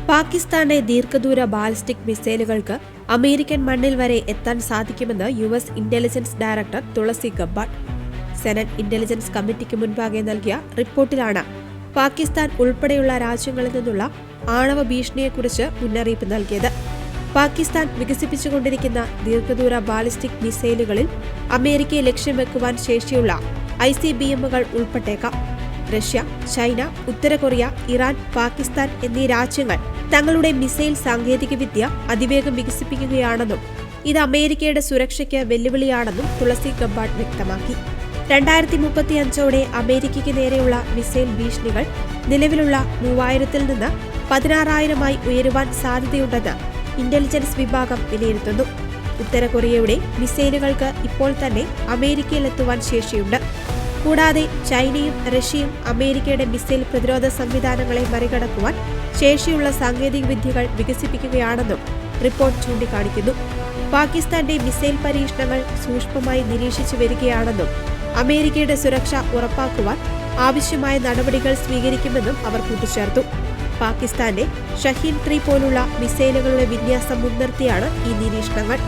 പാകിസ്ഥാന്റെ ദീർഘദൂര ballistic മിസൈലുകൾക്ക് American മണ്ണിൽ വരെ എത്താൻ സാധിക്കുമെന്ന് യുഎസ് ഇന്റലിജൻസ് ഡയറക്ടർ തുളസി ഗബ്ബാർഡ് സെനറ്റ് ഇന്റലിജൻസ് കമ്മിറ്റിക്ക് മുൻപാകെ നൽകിയ റിപ്പോർട്ടിലാണ് പാകിസ്ഥാൻ ഉൾപ്പെടെയുള്ള രാജ്യങ്ങളിൽ നിന്നുള്ള ആണവ ഭീഷണിയെക്കുറിച്ച് മുന്നറിയിപ്പ് നൽകിയത്. പാകിസ്ഥാൻ വികസിപ്പിച്ചുകൊണ്ടിരിക്കുന്ന ദീർഘദൂര ബാലിസ്റ്റിക് മിസൈലുകളിൽ അമേരിക്കയെ ലക്ഷ്യം വെക്കുവാൻ ശേഷിയുള്ള ICBMകൾ ഉൾപ്പെട്ടേക്കാം. റഷ്യ, ചൈന, ഉത്തര കൊറിയ, ഇറാൻ, പാകിസ്ഥാൻ എന്നീ രാജ്യങ്ങൾ തങ്ങളുടെ മിസൈൽ സാങ്കേതികവിദ്യ അതിവേഗം വികസിപ്പിക്കുകയാണെന്നും ഇത് അമേരിക്കയുടെ സുരക്ഷയ്ക്ക് വെല്ലുവിളിയാണെന്നും തുളസി ഗബ്ബാർഡ് വ്യക്തമാക്കി. 2035ഓടെ അമേരിക്കയ്ക്ക് നേരെയുള്ള മിസൈൽ ഭീഷണികൾ നിലവിലുള്ള 3000-ൽ നിന്ന് 16,000-ആയി ഉയരുവാൻ സാധ്യതയുണ്ടെന്ന് ഇന്റലിജൻസ് വിഭാഗം വിലയിരുത്തുന്നു. ഉത്തര കൊറിയയുടെ മിസൈലുകൾക്ക് ഇപ്പോൾ തന്നെ അമേരിക്കയിലെത്തുവാൻ ശേഷിയുണ്ട്. കൂടാതെ ചൈനയും റഷ്യയും അമേരിക്കയുടെ മിസൈൽ പ്രതിരോധ സംവിധാനങ്ങളെ മറികടക്കുവാൻ ശേഷിയുള്ള സാങ്കേതികവിദ്യകൾ വികസിപ്പിക്കുകയാണെന്നും റിപ്പോർട്ട് ചൂണ്ടിക്കാണിക്കുന്നു. പാകിസ്ഥാന്റെ മിസൈൽ പരീക്ഷണങ്ങൾ സൂക്ഷ്മമായി നിരീക്ഷിച്ചു വരികയാണെന്നും അമേരിക്കയുടെ സുരക്ഷ ഉറപ്പാക്കുവാൻ ആവശ്യമായ നടപടികൾ സ്വീകരിക്കുമെന്നും അവർ കൂട്ടിച്ചേർത്തു. പാകിസ്ഥാന്റെ ഷഹീൻ 3 പോലുള്ള മിസൈലുകളുടെ വിന്യാസം മുൻനിർത്തിയാണ് ഈ നിരീക്ഷണങ്ങൾ.